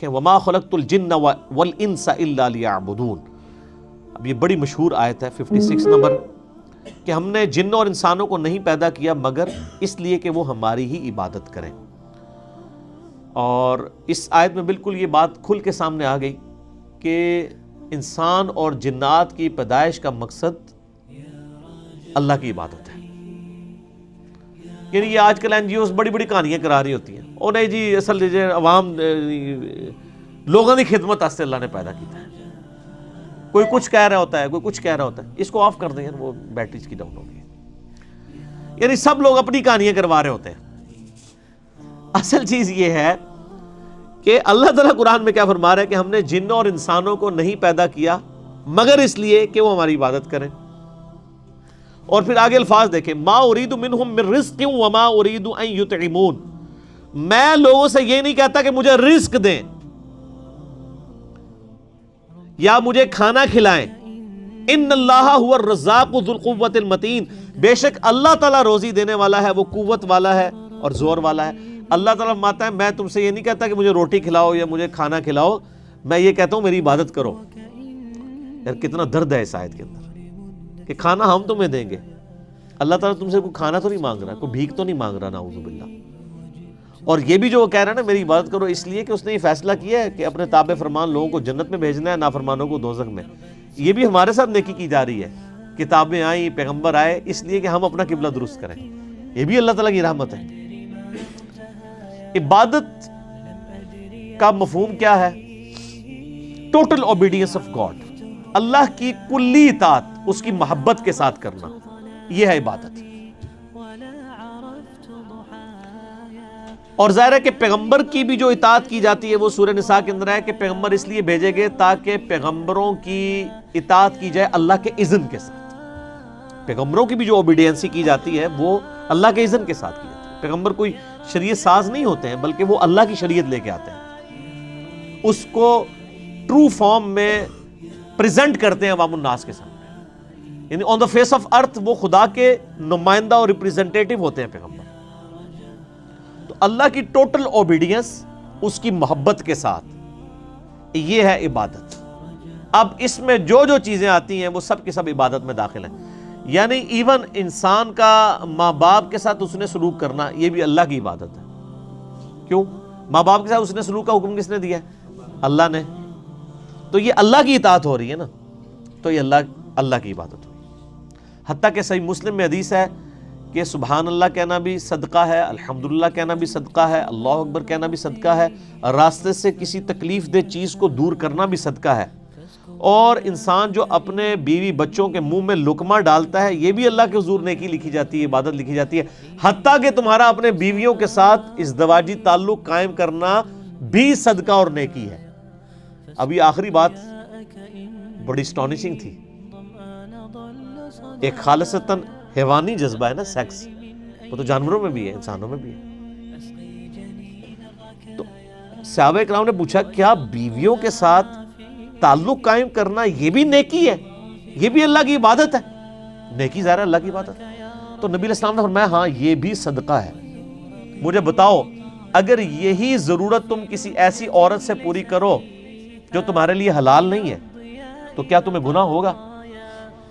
دیکھیں وما خلقت الجن والانس الا لیعبدون. اب یہ بڑی مشہور آیت ہے 56 نمبر کہ ہم نے جن اور انسانوں کو نہیں پیدا کیا مگر اس لیے کہ وہ ہماری ہی عبادت کریں. اور اس آیت میں بالکل یہ بات کھل کے سامنے آ گئی کہ انسان اور جنات کی پیدائش کا مقصد اللہ کی عبادت ہے. یعنی یہ آج کل این جی اوز بڑی بڑی کہانیاں کرا رہی ہوتی ہیں اور نہیں جی اصل عوام لوگوں کی خدمت واسطے اللہ نے پیدا کیا ہے. کوئی کچھ کہہ رہا ہوتا ہے, کوئی کچھ کہہ رہا ہوتا ہے, اس کو آف کر دیں وہ بیٹری اس کی ڈاؤن ہو گئی. یعنی سب لوگ اپنی کہانیاں کروا رہے ہوتے ہیں. اصل چیز یہ ہے کہ اللہ تعالیٰ قرآن میں کیا فرما رہا ہے کہ ہم نے جنوں اور انسانوں کو نہیں پیدا کیا مگر اس لیے کہ وہ ہماری عبادت کریں. اور پھر آگے الفاظ دیکھیں ما اريد منهم من رزق وما اريد ان يطعمون. میں لوگوں سے یہ نہیں کہتا کہ مجھے رزق دیں یا مجھے کھانا کھلائیں. ان اللہ هو الرزاق ذو القوة المتین. بے شک اللہ تعالیٰ روزی دینے والا ہے, وہ قوت والا ہے اور زور والا ہے. اللہ تعالیٰ فرماتا ہے میں تم سے یہ نہیں کہتا کہ مجھے روٹی کھلاؤ یا مجھے کھانا کھلاؤ, میں یہ کہتا ہوں میری عبادت کرو. یار کتنا درد ہے اس آیت کے اندر کہ کھانا ہم تمہیں دیں گے. اللہ تعالیٰ تم سے کوئی کھانا تو نہیں مانگ رہا, کوئی بھیک تو نہیں مانگ رہا, نعوذ باللہ. اور یہ بھی جو وہ کہہ رہا ہے نا میری عبادت کرو, اس لیے کہ اس نے یہ فیصلہ کیا ہے کہ اپنے تابع فرمان لوگوں کو جنت میں بھیجنا ہے, نافرمانوں کو دوزخ میں. یہ بھی ہمارے ساتھ نیکی کی جا رہی ہے. کتابیں آئیں, پیغمبر آئے اس لیے کہ ہم اپنا قبلہ درست کریں. یہ بھی اللہ تعالیٰ کی رحمت ہے. عبادت کا مفہوم کیا ہے؟ Total obedience of God. Allah کی کلی اطاعت, اس کی محبت کے ساتھ کرنا, یہ ہے عبادت. اور ظاہر ہے کہ پیغمبر کی بھی جو اطاعت کی جاتی ہے وہ سورہ نساء کے اندر ہے کہ پیغمبر اس لیے بھیجے گئے تاکہ پیغمبروں کی اطاعت کی جائے اللہ کے اذن کے ساتھ. پیغمبروں کی بھی جو اوبیڈینسی کی جاتی ہے وہ اللہ کے اذن کے ساتھ کی جاتی ہے. پیغمبر کوئی شریعت ساز نہیں ہوتے ہیں بلکہ وہ اللہ کی شریعت لے کے آتے ہیں, اس کو ٹرو فارم میں پریزنٹ کرتے ہیں عوام الناس کے سامنے. یعنی آن دا فیس آف ارتھ وہ خدا کے نمائندہ اور ریپریزنٹیٹیو ہوتے ہیں پیغمبر. تو اللہ کی ٹوٹل اوبیڈینس اس کی محبت کے ساتھ, یہ ہے عبادت. اب اس میں جو جو چیزیں آتی ہیں وہ سب کی سب عبادت میں داخل ہیں. یعنی ایون انسان کا ماں باپ کے ساتھ اس نے سلوک کرنا یہ بھی اللہ کی عبادت ہے. کیوں؟ ماں باپ کے ساتھ اس نے سلوک کا حکم کس نے دیا ہے؟ اللہ نے. تو یہ اللہ کی اطاعت ہو رہی ہے نا, تو یہ اللہ کی عبادت ہوئی. حتیٰ کہ صحیح مسلم میں حدیث ہے کہ سبحان اللہ کہنا بھی صدقہ ہے, الحمدللہ کہنا بھی صدقہ ہے, اللہ اکبر کہنا بھی صدقہ ہے, راستے سے کسی تکلیف دہ چیز کو دور کرنا بھی صدقہ ہے. اور انسان جو اپنے بیوی بچوں کے منہ میں لقمہ ڈالتا ہے یہ بھی اللہ کے حضور نیکی لکھی جاتی ہے, عبادت لکھی جاتی ہے. حتیٰ کہ تمہارا اپنے بیویوں کے ساتھ ازدواجی تعلق قائم کرنا بھی صدقہ اور نیکی ہے. ابھی آخری بات بڑی اسٹانشنگ تھی. ایک خالصتاً حیوانی جذبہ ہے نا سیکس, وہ تو جانوروں میں بھی ہے انسانوں میں بھی ہے. تو صحابہ کرام نے پوچھا کیا بیویوں کے ساتھ تعلق قائم کرنا یہ بھی نیکی ہے, یہ بھی اللہ کی عبادت ہے؟ نیکی ظاہر ہے اللہ کی عبادت ہے. تو نبی علیہ السلام نے فرمایا ہاں یہ بھی صدقہ ہے. مجھے بتاؤ اگر یہی ضرورت تم کسی ایسی عورت سے پوری کرو جو تمہارے لیے حلال نہیں ہے تو کیا تمہیں گناہ ہوگا؟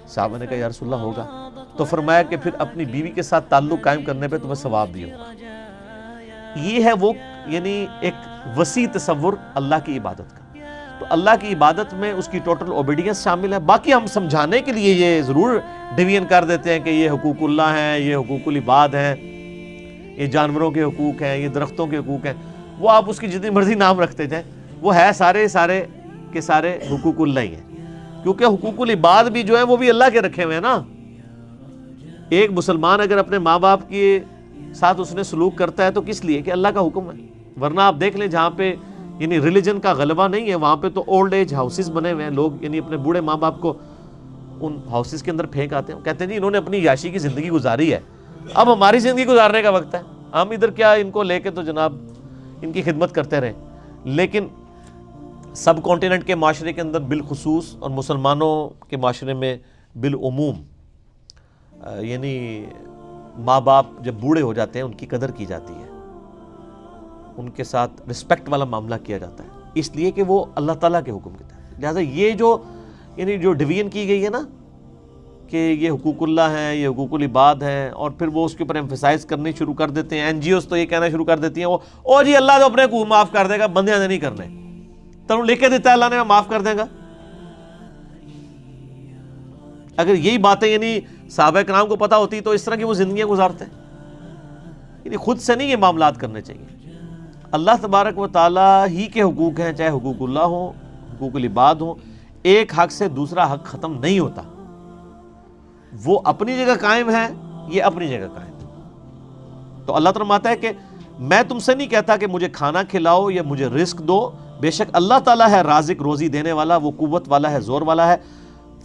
صحابہ نے کہا یا رسول اللہ ہوگا. تو فرمایا کہ پھر اپنی بیوی کے ساتھ تعلق قائم کرنے پہ تمہیں ثواب بھی ہوگا. یہ ہے وہ یعنی ایک وسیع تصور اللہ کی عبادت کا. تو اللہ کی عبادت میں اس کی ٹوٹل اوبیڈینس شامل ہے. باقی ہم سمجھانے کے لیے یہ ضرور ڈویژن کر دیتے ہیں کہ یہ حقوق اللہ ہیں, یہ حقوق العباد ہیں, یہ جانوروں کے حقوق ہیں, یہ درختوں کے حقوق ہیں. وہ آپ اس کی جتنی مرضی نام رکھتے جائیں, وہ ہے سارے کے سارے حقوق اللہ ہی ہیں. کیونکہ حقوق العباد بھی جو ہیں وہ بھی اللہ کے رکھے ہوئے ہیں نا. ایک مسلمان اگر اپنے ماں باپ کے ساتھ اس نے سلوک کرتا ہے تو کس لیے؟ کہ اللہ کا حکم ہے. ورنہ آپ دیکھ لیں جہاں پہ یعنی ریلیجن کا غلبہ نہیں ہے وہاں پہ تو اولڈ ایج ہاؤسز بنے ہوئے ہیں. لوگ یعنی اپنے بوڑھے ماں باپ کو ان ہاؤسز کے اندر پھینک آتے ہیں, کہتے ہیں جی انہوں نے اپنی عیاشی کی زندگی گزاری ہے, اب ہماری زندگی گزارنے کا وقت ہے, ہم ادھر کیا ان کو لے کے تو جناب ان کی خدمت کرتے رہیں. لیکن سب کانٹیننٹ کے معاشرے کے اندر بالخصوص اور مسلمانوں کے معاشرے میں بالعموم یعنی ماں باپ جب بوڑھے ہو جاتے ہیں ان کی قدر کی جاتی ہے, ان کے ساتھ رسپیکٹ والا معاملہ کیا جاتا ہے. اس لیے کہ وہ اللہ تعالیٰ کے حکم کے تحت. لہٰذا یہ جو یعنی جو ڈویژن کی گئی ہے نا کہ یہ حقوق اللہ ہیں، یہ حقوق العباد ہیں، اور پھر وہ اس کے اوپر ایمفیسائز کرنے شروع کر دیتے ہیں. این جی اوز تو یہ کہنا شروع کر دیتی ہیں او جی اللہ تو اپنے کو معاف کر دے گا، بندیاں نے نہیں کرنے. تم لکھ کے دیتا ہے اللہ نے معاف کر دے گا. اگر یہی باتیں یعنی صحابہ کرام کو پتہ ہوتی تو اس طرح کی وہ زندگیاں گزارتے. یعنی خود سے نہیں یہ معاملات کرنے چاہیے. اللہ تبارک و تعالیٰ ہی کے حقوق ہیں، چاہے حقوق اللہ ہوں، حقوق العباد ہوں. ایک حق سے دوسرا حق ختم نہیں ہوتا. وہ اپنی جگہ قائم ہے، یہ اپنی جگہ قائم ہے. تو اللہ تعالیٰ فرماتا ہے کہ میں تم سے نہیں کہتا کہ مجھے کھانا کھلاؤ یا مجھے رزق دو، بے شک اللہ تعالیٰ ہے رازق، روزی دینے والا، وہ قوت والا ہے، زور والا ہے.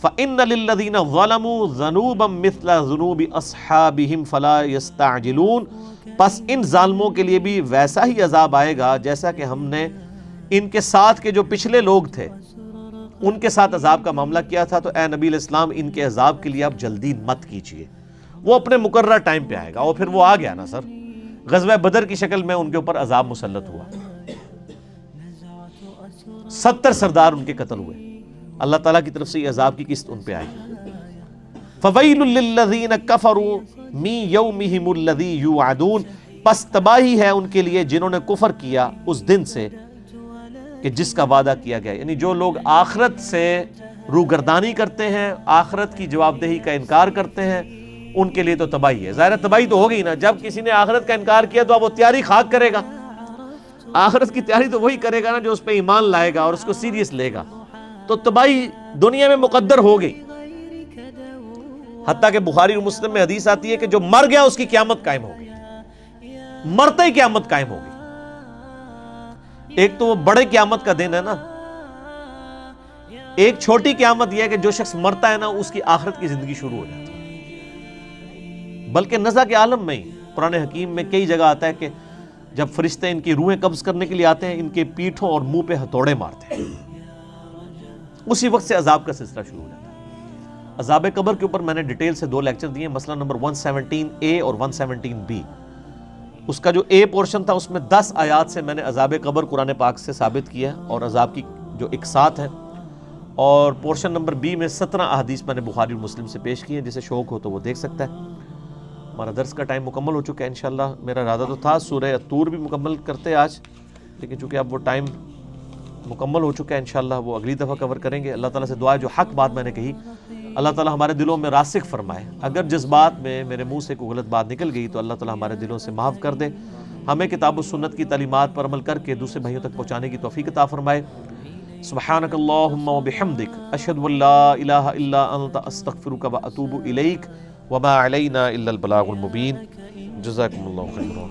فَإِنَّ لِلَّذِينَ ظَلَمُوا ذَنُوبًا مِثْلَ ذُنُوبِ أَصْحَابِهِمْ فَلَا يَسْتَعْجِلُونَ. پس ان ظالموں کے لیے بھی ویسا ہی عذاب آئے گا جیسا کہ ہم نے ان کے ساتھ کے جو پچھلے لوگ تھے ان کے ساتھ عذاب کا معاملہ کیا تھا. تو اے نبی علیہ السلام ان کے عذاب کے لیے آپ جلدی مت کیجئے، وہ اپنے مقررہ ٹائم پہ آئے گا. اور پھر وہ آ گیا نا سر، غزوہ بدر کی شکل میں ان کے اوپر عذاب مسلط ہوا. 70 سردار ان کے قتل ہوئے. اللہ تعالیٰ کی طرف سے یہ عذاب کی قسط ان پہ آئی. فَوَيْلٌ لِّلَّذِينَ كَفَرُوا مِن يَوْمِهِمُ الَّذِي يُوعَدُونَ. پس تباہی ہے ان کے لیے جنہوں نے کفر کیا اس دن سے کہ جس کا وعدہ کیا گیا. یعنی جو لوگ آخرت سے روگردانی کرتے ہیں، آخرت کی جواب دہی کا انکار کرتے ہیں، ان کے لیے تو تباہی ہے. ظاہر تباہی تو ہو گئی نا، جب کسی نے آخرت کا انکار کیا تو اب وہ تیاری خاک کرے گا. آخرت کی تیاری تو وہی کرے گا نا جو اس پہ ایمان لائے گا اور اس کو سیریس لے گا. تو تباہی دنیا میں مقدر ہو گئی. حتیٰ کہ بخاری اور مسلم میں حدیث آتی ہے کہ جو مر گیا اس کی قیامت قائم ہو گئی، مرتے ہی قیامت قائم ہو گئی. ایک تو وہ بڑے قیامت کا دن ہے نا، ایک چھوٹی قیامت یہ ہے کہ جو شخص مرتا ہے نا اس کی آخرت کی زندگی شروع ہو جاتی ہے. بلکہ نزع کے عالم میں ہی قرآن حکیم میں کئی جگہ آتا ہے کہ جب فرشتے ان کی روحیں قبض کرنے کے لیے آتے ہیں، ان کے پیٹھوں اور منہ پہ ہتھوڑے مارتے ہیں. اسی وقت سے عذاب کا سلسلہ شروع ہو جاتا ہے. عذاب قبر کے اوپر میں نے ڈیٹیل سے 2 لیکچر دیے، مسئلہ نمبر 117A اور 117B. اس کا جو A پورشن تھا اس میں 10 آیات سے میں نے عذاب قبر قرآن پاک سے ثابت کیا اور عذاب کی جو اقساط ہے. اور پورشن نمبر B میں 17 احادیث میں نے بخاری اور مسلم سے پیش کی ہیں. جسے شوق ہو تو وہ دیکھ سکتا ہے. ہمارا درس کا ٹائم مکمل ہو چکا ہے. انشاءاللہ میرا ارادہ تو تھا سورہ الطور بھی مکمل کرتے آج، لیکن چونکہ اب وہ ٹائم مکمل ہو چکا ہے، انشاءاللہ وہ اگلی دفعہ کور کریں گے. اللہ تعالیٰ سے دعا ہے جو حق بات میں نے کہی اللہ تعالیٰ ہمارے دلوں میں راسخ فرمائے. اگر جس بات میں میرے منہ سے کوئی غلط بات نکل گئی تو اللہ تعالیٰ ہمارے دلوں سے معاف کر دے. ہمیں کتاب و سنت کی تعلیمات پر عمل کر کے دوسرے بھائیوں تک پہنچانے کی توفیق عطا فرمائے. سبحانک اللہم و بحمدک اشہد ان لا الہ الا انت استغفرک و اتوب الیک وما علینا الا البلاغ المبین. جزاکم اللہ خیرا.